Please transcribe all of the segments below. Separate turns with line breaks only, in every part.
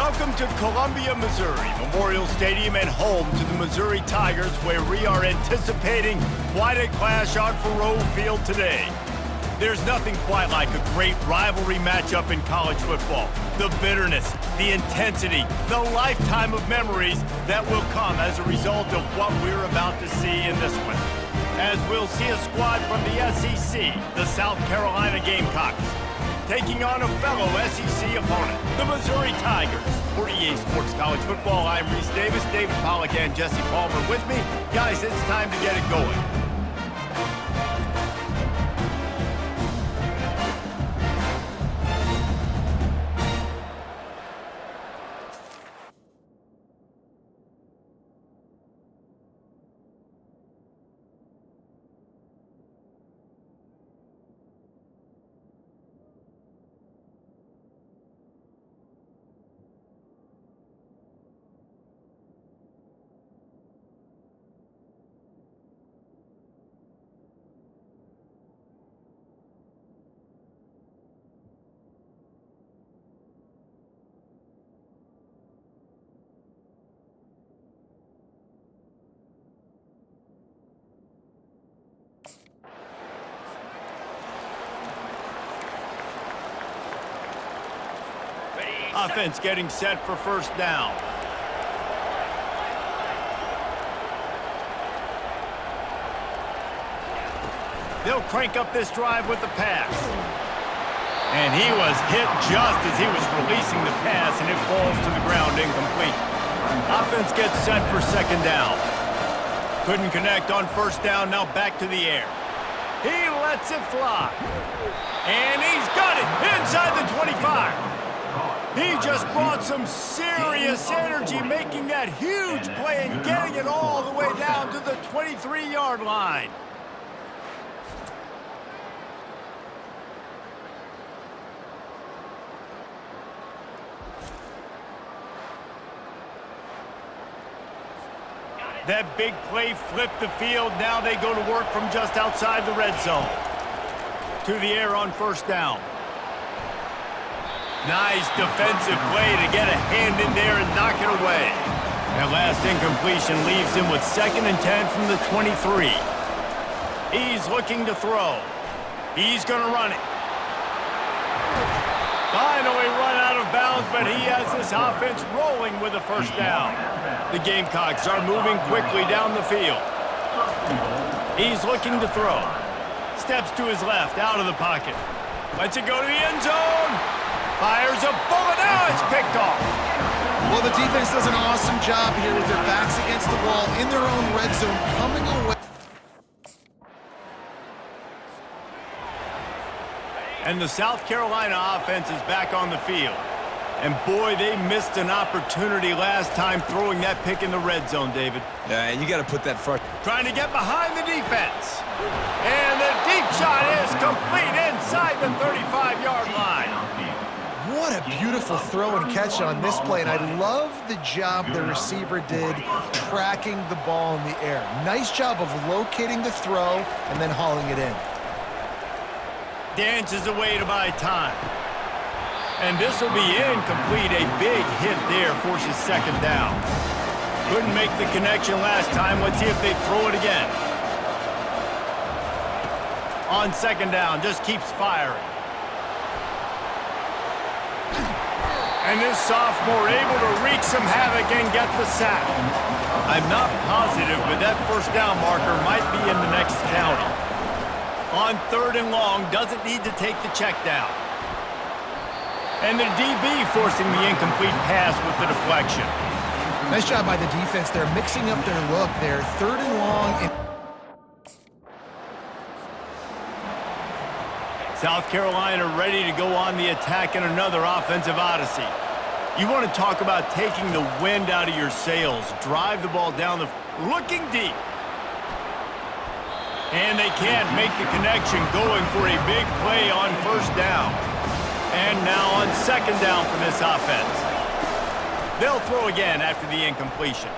Welcome to Columbia, Missouri, Memorial Stadium and home to the Missouri Tigers, where we are anticipating quite a clash on Faurot Field today. There's nothing quite like a great rivalry matchup in college football. The bitterness, the intensity, the lifetime of memories that will come as a result of what we're about to see in this one. As we'll see a squad from the SEC, the South Carolina Gamecocks, taking on a fellow SEC opponent, the Missouri Tigers. For EA Sports College Football, I'm Reese Davis, David Pollack, and Jesse Palmer with me. Guys, it's time to get it going. Offense getting set for first down. They'll crank up this drive with the pass. And he was hit just as he was releasing the pass, and it falls to the ground incomplete. Offense gets set for second down. Couldn't connect on first down, now back to the air. He lets it fly. And he's got it inside the 25. He just brought some serious energy, making that huge play and getting it all the way down to the 23-yard line. That big play flipped the field. Now they go to work from just outside the red zone. To the air on first down. Nice defensive play to get a hand in there and knock it away. That last incompletion leaves him with 2nd and 10 from the 23. He's looking to throw. He's going to run it. Finally run out of bounds, but he has this offense rolling with a first down. The Gamecocks are moving quickly down the field. He's looking to throw. Steps to his left, out of the pocket. Lets it go to the end zone. Fires a bullet. Now it's picked off.
Well, the defense does an awesome job here with their backs against the wall in their own red zone, coming away.
And the South Carolina offense is back on the field. And boy, they missed an opportunity last time throwing that pick in the red zone, David.
Yeah, you got to put that front.
Trying to get behind the defense. And the deep shot is complete inside the 35-yard line.
What a beautiful throw and catch on this play, and I love the job the receiver did tracking the ball in the air. Nice job of locating the throw and then hauling it in.
Dances away to buy time. And this will be incomplete. A big hit there forces second down. Couldn't make the connection last time. Let's see if they throw it again. On second down, just keeps firing. And this sophomore able to wreak some havoc and get the sack. I'm not positive, but that first down marker might be in the next county. On 3rd and long, doesn't need to take the check down. And the DB forcing the incomplete pass with the deflection.
Nice job by the defense. They're mixing up their look there. 3rd and long.
South Carolina ready to go on the attack in another offensive odyssey. You want to talk about taking the wind out of your sails. Drive the ball down the... Looking deep. And they can't make the connection, going for a big play on first down. And now on second down for this offense. They'll throw again after the incompletion.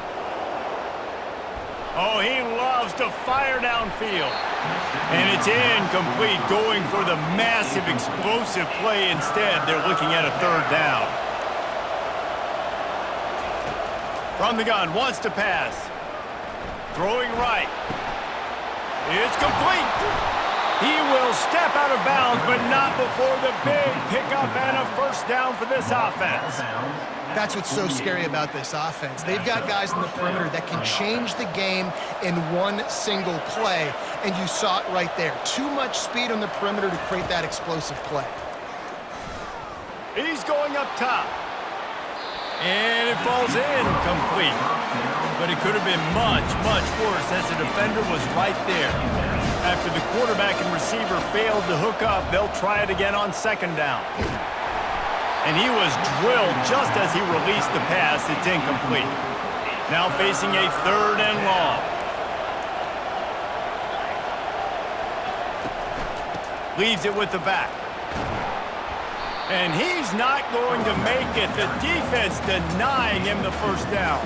Oh, he loves to fire downfield. And it's incomplete, going for the massive explosive play instead. They're looking at a 3rd down. From the gun, wants to pass. Throwing right. It's complete. He will step out of bounds, but not before the big pickup and a first down for this offense.
That's what's so scary about this offense. They've got guys in the perimeter that can change the game in one single play, and you saw it right there. Too much speed on the perimeter to create that explosive play.
He's going up top. And it falls in complete. But it could have been much, much worse as the defender was right there. After the quarterback and receiver failed to hook up, they'll try it again on second down. And he was drilled just as he released the pass. It's incomplete. Now facing a third and long. Leaves it with the back. And he's not going to make it. The defense denying him the first down.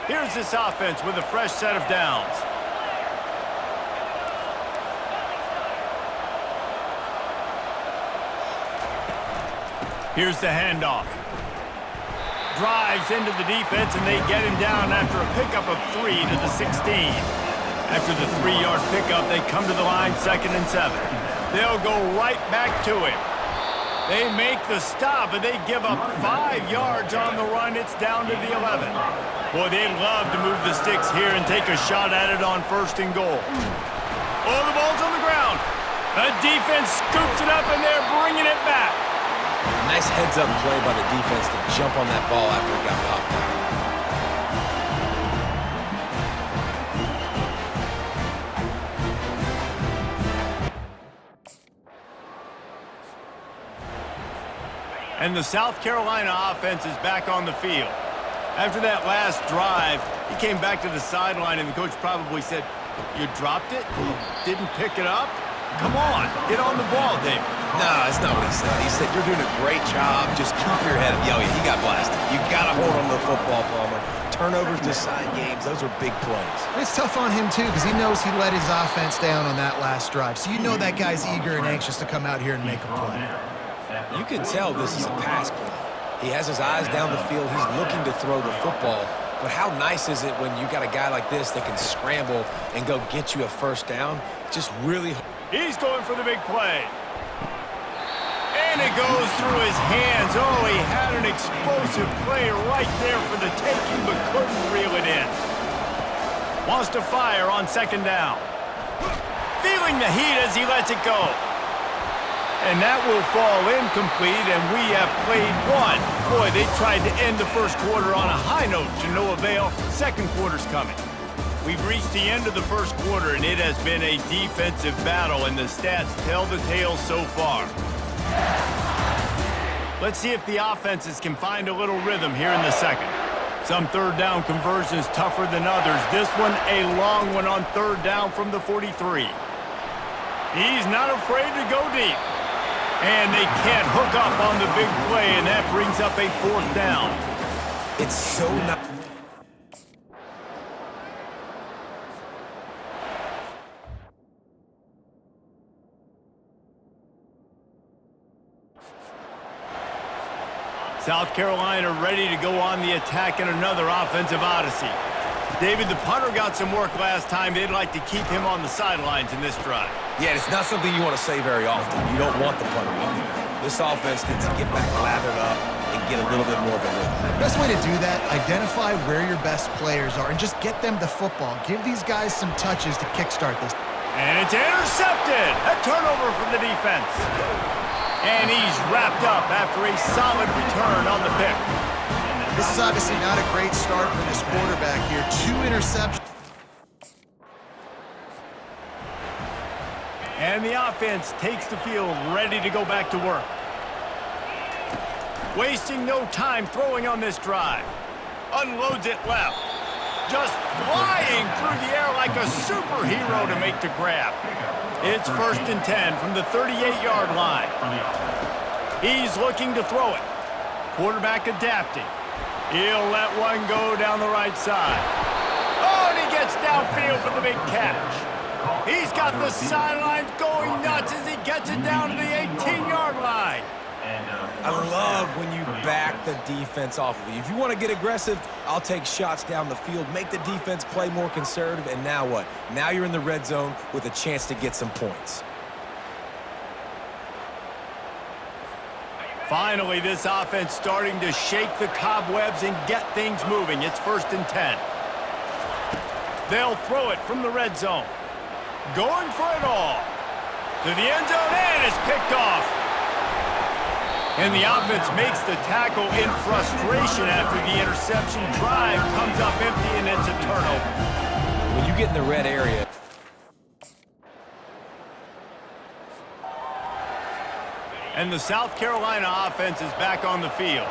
Here's this offense with a fresh set of downs. Here's the handoff. Drives into the defense, and they get him down after a pickup of 3 to the 16. After the 3-yard pickup, they come to the line 2nd and 7. They'll go right back to him. They make the stop, and they give up 5 yards on the run. It's down to the 11. Boy, they'd love to move the sticks here and take a shot at it on 1st and goal. Oh, the ball's on the ground. The defense scoops it up, and they're bringing it back.
Nice heads-up play by the defense to jump on that ball after it got popped out.
And the South Carolina offense is back on the field. After that last drive, he came back to the sideline, and the coach probably said, "You dropped it? You didn't pick it up? Come on, get on the ball, David."
No, that's not what he said. He said, "You're doing a great job. Just keep your head up." Yeah, he got blasted. You got to hold on to the football, Palmer. Turnovers decide games. Those are big plays.
And it's tough on him, too, because he knows he let his offense down on that last drive. So you know that guy's eager and anxious to come out here and make a play.
You can tell this is a pass play. He has his eyes down the field. He's looking to throw the football. But how nice is it when you got a guy like this that can scramble and go get you a first down? Just really...
He's going for the big play. And it goes through his hands. Oh, he had an explosive play right there for the taking, but couldn't reel it in. Wants to fire on 2nd down. Feeling the heat as he lets it go. And that will fall incomplete, and we have played one. Boy, they tried to end the first quarter on a high note to no avail. Second quarter's coming. We've reached the end of the first quarter, and it has been a defensive battle, and the stats tell the tale so far. Let's see if the offenses can find a little rhythm here in the second. Some third down conversions tougher than others. This one, a long one on 3rd down from the 43. He's not afraid to go deep. And they can't hook up on the big play, and that brings up a 4th down.
It's so not...
South Carolina ready to go on the attack in another offensive odyssey. David, the punter got some work last time. They'd like to keep him on the sidelines in this drive.
Yeah, it's not something you want to say very often. You don't want the punter out there. This offense needs to get back lathered up and get a little bit more of a rhythm.
Best way to do that, identify where your best players are and just get them the football. Give these guys some touches to kickstart this.
And it's intercepted. A turnover from the defense. And he's wrapped up after a solid return on the pick.
This is obviously not a great start for this quarterback here. 2 interceptions.
And the offense takes the field, ready to go back to work. Wasting no time throwing on this drive. Unloads it left. Just flying through the air like a superhero to make the grab. It's 1st and 10 from the 38-yard line. He's looking to throw it. Quarterback adapting. He'll let one go down the right side. Oh, and he gets downfield for the big catch. He's got the sidelines going nuts chance as he gets it down to the 18-yard line.
I love when you back the defense off of you. If you want to get aggressive, I'll take shots down the field, make the defense play more conservative, and now what? Now you're in the red zone with a chance to get some points.
Finally, this offense starting to shake the cobwebs and get things moving. It's 1st and 10. They'll throw it from the red zone. Going for it all. To the end zone, and it's picked off. And the offense makes the tackle in frustration after the interception. Drive comes up empty, and it's a turnover.
When you get in the red area,
and the South Carolina offense is back on the field.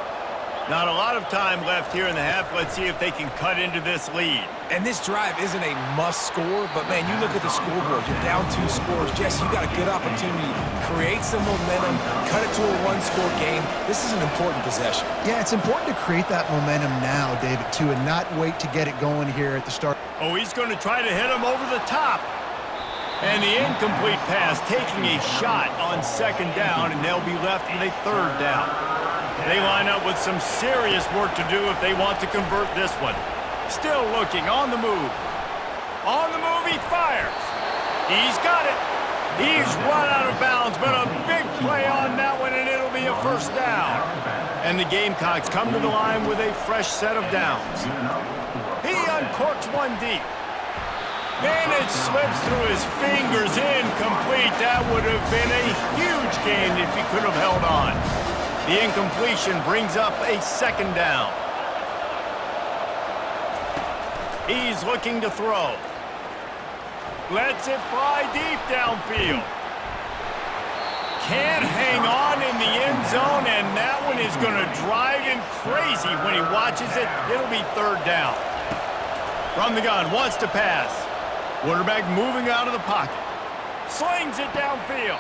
Not a lot of time left here in the half. Let's see if they can cut into this lead.
and this drive isn't a must score, but man, you look at the scoreboard, you're down 2 scores. Jesse, you got a good opportunity. Create some momentum, cut it to a 1-score game. This is an important possession.
Yeah, it's important to create that momentum now, David, too, and not wait to get it going here at the start.
Oh, he's going to try to hit him over the top. And the incomplete pass, taking a shot on 2nd down, and they'll be left with a 3rd down. They line up with some serious work to do if they want to convert this one. Still looking, on the move. On the move, he fires. He's got it. He's run out of bounds, but a big play on that one, and it'll be a 1st down. And the Gamecocks come to the line with a fresh set of downs. He uncorks one deep. And it slips through his fingers, incomplete. That would have been a huge gain if he could have held on. The incompletion brings up a 2nd down. He's looking to throw. Lets it fly deep downfield. Can't hang on in the end zone, and that one is going to drive him crazy when he watches it. It'll be 3rd down. From the gun, wants to pass. Quarterback moving out of the pocket. Slings it downfield.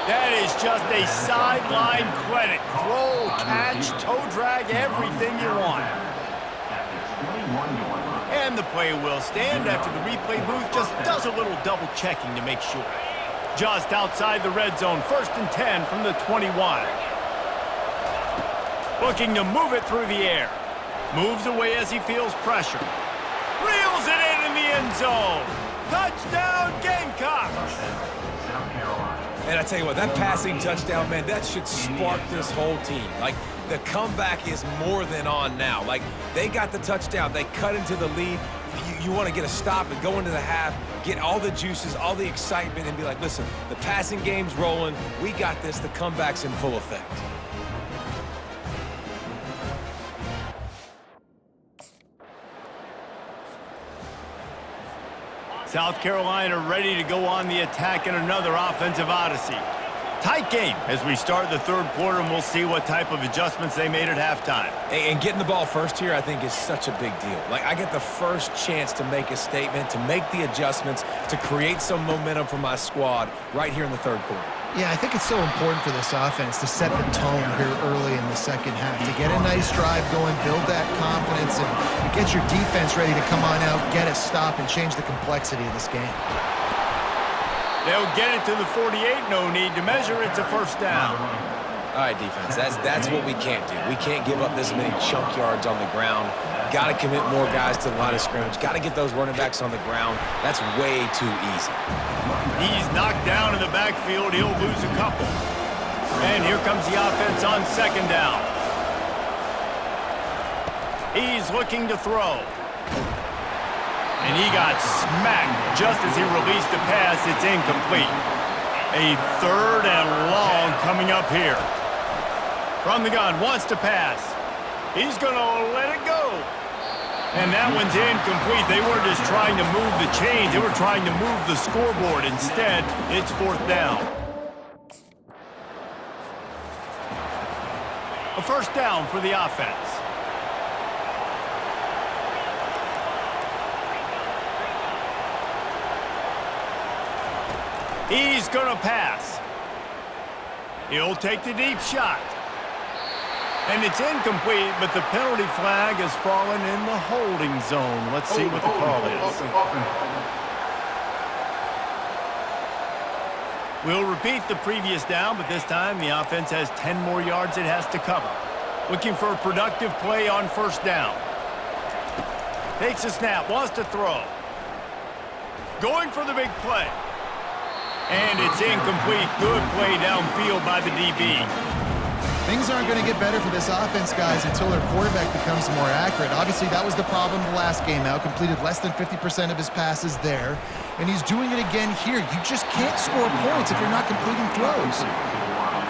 That is just a sideline credit. Throw, catch, toe drag, everything you want. And the play will stand after the replay booth just does a little double checking to make sure. Just outside the red zone, 1st and 10 from the 21. Looking to move it through the air. Moves away as he feels pressure. Reels it in the end zone. Touchdown, Gamecocks!
And I tell you what, that passing touchdown, man, that should spark this whole team. Like, the comeback is more than on now. Like, they got the touchdown. They cut into the lead. You want to get a stop and go into the half, get all the juices, all the excitement, and be like, listen, the passing game's rolling. We got this. The comeback's in full effect.
South Carolina ready to go on the attack in another offensive odyssey. Tight game as we start the 3rd quarter, and we'll see what type of adjustments they made at halftime.
And getting the ball first here, I think, is such a big deal. Like, I get the first chance to make a statement, to make the adjustments, to create some momentum for my squad right here in the 3rd quarter.
Yeah, I think it's so important for this offense to set the tone here early in the 2nd half, to get a nice drive going, build that confidence, and get your defense ready to come on out, get a stop, and change the complexity of this game.
They'll get it to the 48, no need to measure. It's a 1st down.
All right, defense, that's what we can't do. We can't give up this many chunk yards on the ground. Got to commit more guys to the line of scrimmage. Got to get those running backs on the ground. That's way too easy.
He's knocked down in the backfield. He'll lose a couple. And here comes the offense on 2nd down. He's looking to throw. And he got smacked just as he released the pass. It's incomplete. A 3rd and long coming up here. From the gun, wants to pass. He's going to let it go. And that one's incomplete. They weren't just trying to move the chains. They were trying to move the scoreboard. Instead, it's 4th down. A 1st down for the offense. He's going to pass. He'll take the deep shot. And it's incomplete, but the penalty flag has fallen in the holding zone. Let's see what the call is. We'll repeat the previous down, but this time the offense has 10 more yards it has to cover. Looking for a productive play on first down. Takes a snap, wants to throw. Going for the big play. And it's incomplete. Good play downfield by the DB.
Things aren't going to get better for this offense, guys, until their quarterback becomes more accurate. Obviously, that was the problem the last game out. Completed less than 50% of his passes there. And he's doing it again here. You just can't score points if you're not completing throws.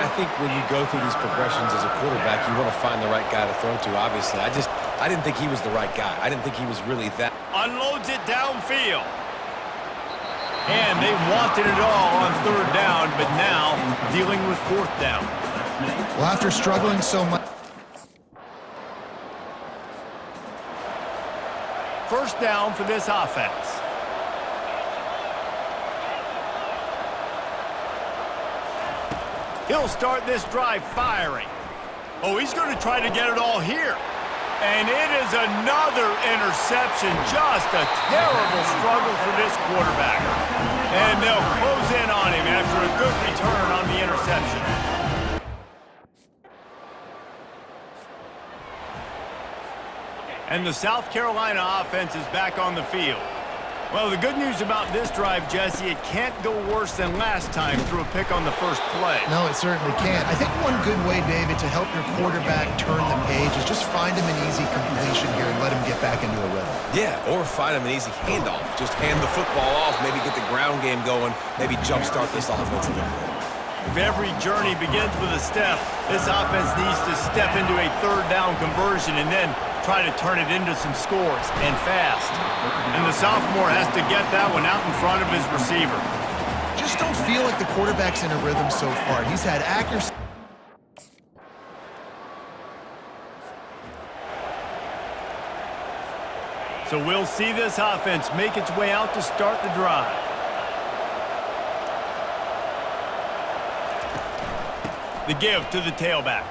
I think when you go through these progressions as a quarterback, you want to find the right guy to throw to, obviously. I didn't think he was the right guy. I didn't think he was really that.
Unloads it downfield. And they wanted it all on third down, but now dealing with fourth down.
Well, after struggling so much.
First down for this offense. He'll start this drive firing. Oh, he's going to try to get it all here. And it is another interception. Just a terrible struggle for this quarterback. And they'll close in on him after a good return on the interception. And the South Carolina offense is back on the field. Well, the good news about this drive, Jesse, it can't go worse than last time through a pick on the first play.
No, it certainly can't. I think one good way, David, to help your quarterback turn the page is just find him an easy completion here and let him get back into a rhythm.
Yeah, or find him an easy handoff. Just hand the football off, maybe get the ground game going, maybe jumpstart this offense a little bit.
If every journey begins with a step, this offense needs to step into a third down conversion and then try to turn it into some scores, and fast. And the sophomore has to get that one out in front of his receiver.
Just don't feel like the quarterback's in a rhythm so far. He's had accuracy.
So we'll see this offense make its way out to start the drive. The give to the tailback.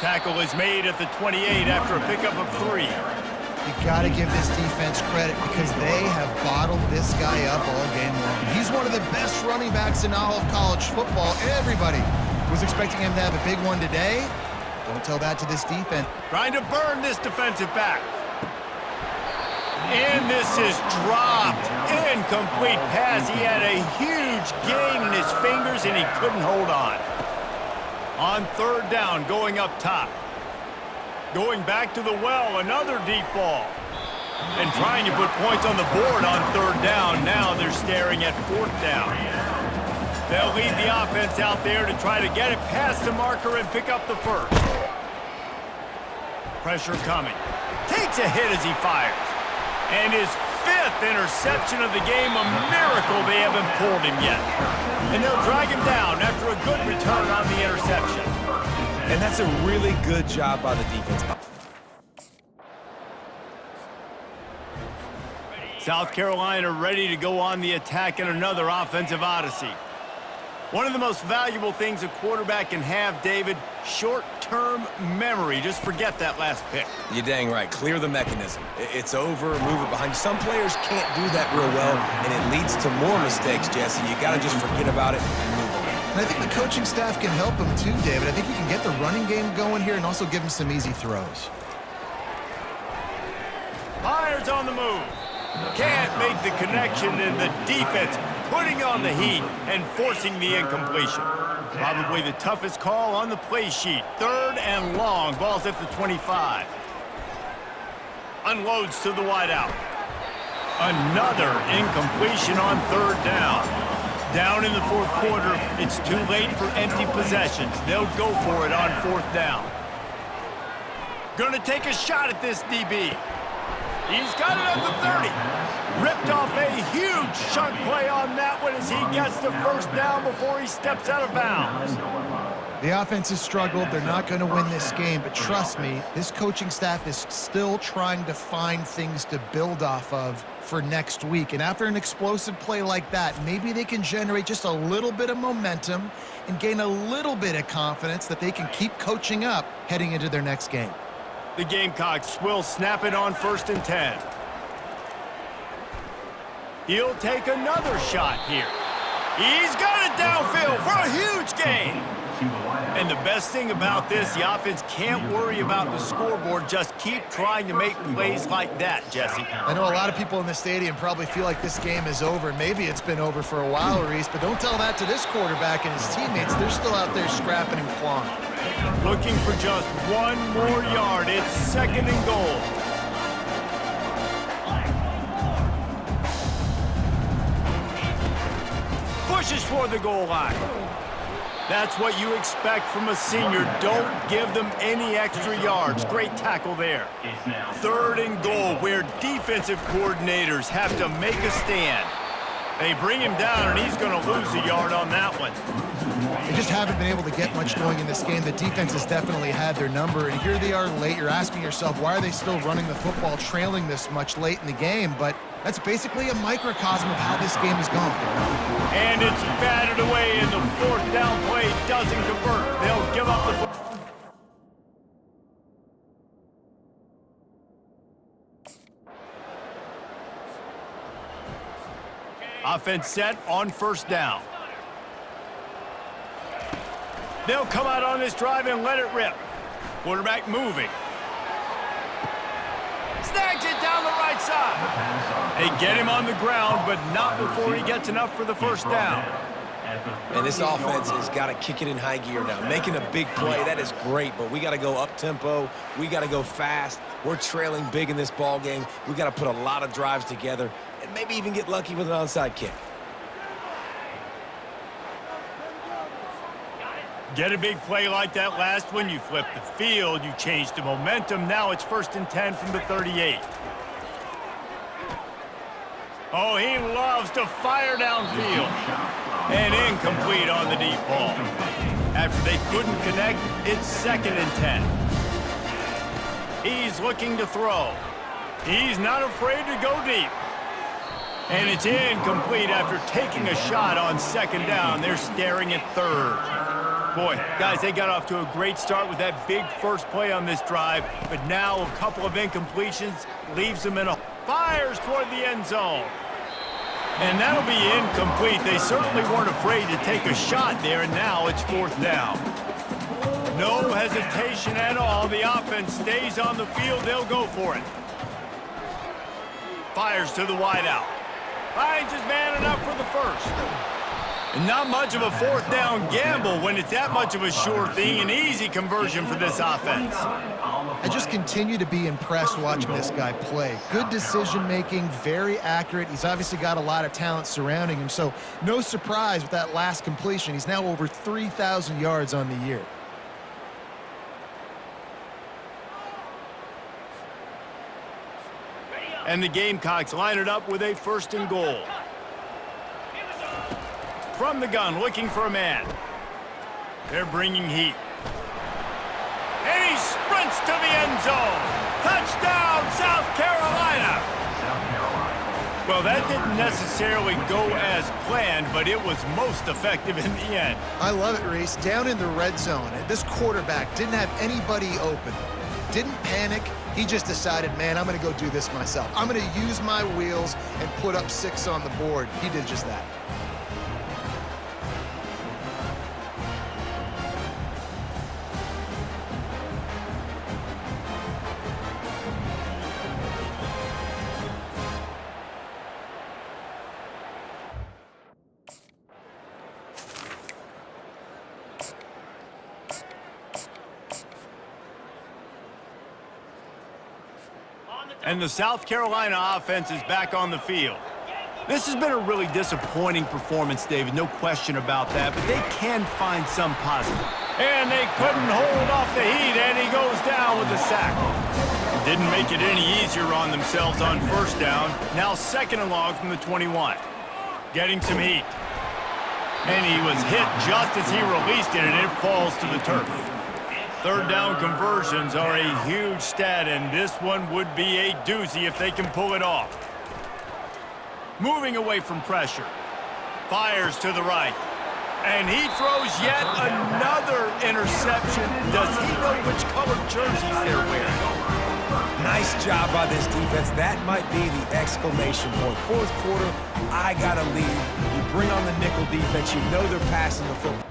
Tackle is made at the 28 after a pickup of 3.
You got to give this defense credit because they have bottled this guy up all game long. He's one of the best running backs in all of college football. Everybody was expecting him to have a big one today. Don't tell that to this defense.
Trying to burn this defensive back. And this is dropped. Incomplete pass. He had a huge gain in his fingers and he couldn't hold on. On third down, going up top. Going back to the well, another deep ball. And trying to put points on the board on third down. Now they're staring at fourth down. They'll lead the offense out there to try to get it past the marker and pick up the first. Pressure coming. Takes a hit as he fires. And his 5th interception of the game, a miracle they haven't pulled him yet. And they'll drag him down after a good return on the interception.
And that's a really good job by the defense.
South Carolina ready to go on the attack in another offensive odyssey. One of the most valuable things a quarterback can have, David, short-term memory. Just forget that last pick.
You're dang right. Clear the mechanism. It's over, move it behind you. Some players can't do that real well, and it leads to more mistakes, Jesse. You got to just forget about it and move on.
And I think the coaching staff can help him too, David. I think he can get the running game going here and also give him some easy throws.
Myers on the move. Can't make the connection, and the defense putting on the heat and forcing the incompletion. Probably the toughest call on the play sheet. Third and long. Ball's at the 25. Unloads to the wideout. Another incompletion on third down. Down in the fourth quarter, it's too late for empty possessions. They'll go for it on fourth down. Gonna take a shot at this DB. He's got it at the 30. Ripped off a huge chunk play on that one as he gets the first down before he steps out of bounds.
The offense has struggled. They're not going to win this game, but trust me, this coaching staff is still trying to find things to build off of for next week. And after an explosive play like that, maybe they can generate just a little bit of momentum and gain a little bit of confidence that they can keep coaching up heading into their next game.
The Gamecocks will snap it on 1st and 10. He'll take another shot here. He's got it downfield for a huge gain. And the best thing about this, the offense can't worry about the scoreboard. Just keep trying to make plays like that, Jesse.
I know a lot of people in the stadium probably feel like this game is over. Maybe it's been over for a while, Reese, but don't tell that to this quarterback and his teammates. They're still out there scrapping and clawing.
Looking for just one more yard. It's 2nd and goal. Pushes for the goal line. That's what you expect from a senior. Don't give them any extra yards. Great tackle there. 3rd and goal, where defensive coordinators have to make a stand. They bring him down, and he's going to lose a yard on that one.
They just haven't been able to get much going in this game. The defense has definitely had their number, and here they are late. You're asking yourself, why are they still running the football, trailing this much late in the game? But that's basically a microcosm of how this game is going.
And it's batted away, and the 4th down play doesn't convert. They'll give up the football. Offense set on 1st down. They'll come out on this drive and let it rip. Quarterback moving. Snags it down the right side. They get him on the ground, but not before he gets enough for the 1st down.
And this offense has got to kick it in high gear now. Making a big play, that is great, but we got to go up-tempo. We got to go fast. We're trailing big in this ball game. We got to put a lot of drives together and maybe even get lucky with an onside kick.
Get a big play like that last one, you flip the field, you change the momentum. Now it's 1st and 10 from the 38. Oh, he loves to fire downfield. And incomplete on the deep ball. After they couldn't connect, it's 2nd and 10. He's looking to throw. He's not afraid to go deep. And it's incomplete after taking a shot on 2nd down. They're staring at 3rd. Boy, guys, they got off to a great start with that big first play on this drive, but now a couple of incompletions leaves them in a fires toward the end zone. And that'll be incomplete. They certainly weren't afraid to take a shot there, and now it's 4th down. No hesitation at all. The offense stays on the field. They'll go for it. Fires to the wideout. Finds his man enough for the 1st. And not much of a 4th down gamble when it's that much of a sure thing. An easy conversion for this offense.
I just continue to be impressed watching this guy play. Good decision-making, very accurate. He's obviously got a lot of talent surrounding him, so no surprise with that last completion. He's now over 3,000 yards on the year.
And the Gamecocks line it up with a 1st and goal. From the gun, looking for a man. They're bringing heat. And he sprints to the end zone. Touchdown, South Carolina. Well, that didn't necessarily go as planned, but it was most effective in the end.
I love it, Reese. Down in the red zone, and this quarterback didn't have anybody open. Didn't panic. He just decided, man, I'm going to go do this myself. I'm going to use my wheels and put up 6 on the board. He did just that.
And the South Carolina offense is back on the field. This has been a really disappointing performance, David, no question about that, but they can find some positive. And they couldn't hold off the heat, and he goes down with a sack. Didn't make it any easier on themselves on 1st down. Now 2nd and long from the 21. Getting some heat. And he was hit just as he released it, and it falls to the turf. 3rd down conversions are a huge stat, and this one would be a doozy if they can pull it off. Moving away from pressure. Fires to the right. And he throws yet another interception. Does he know which colored jerseys they're wearing?
Nice job by this defense. That might be the exclamation point. 4th quarter, I got to lead. You bring on the nickel defense. You know they're passing the football.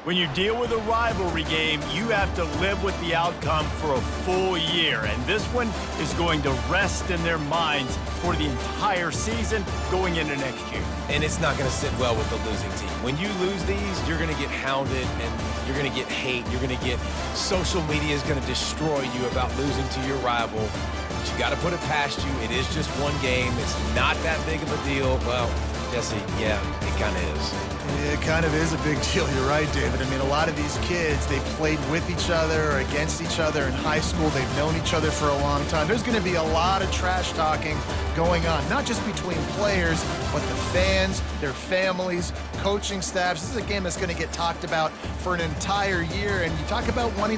When you deal with a rivalry game, you have to live with the outcome for a full year, and this one is going to rest in their minds for the entire season going into next year.
And it's not going to sit well with the losing team. When you lose these, you're going to get hounded, and you're going to get hate. You're going to get social media is going to destroy you about losing to your rival. But you got to put it past you. It is just one game. It's not that big of a deal. Well, Jesse, yeah, it kind of is.
It kind of is a big deal. You're right, David. I mean, a lot of these kids, they played with each other or against each other in high school. They've known each other for a long time. There's going to be a lot of trash talking going on, not just between players, but the fans, their families, coaching staffs. This is a game that's going to get talked about for an entire year, and you talk about wanting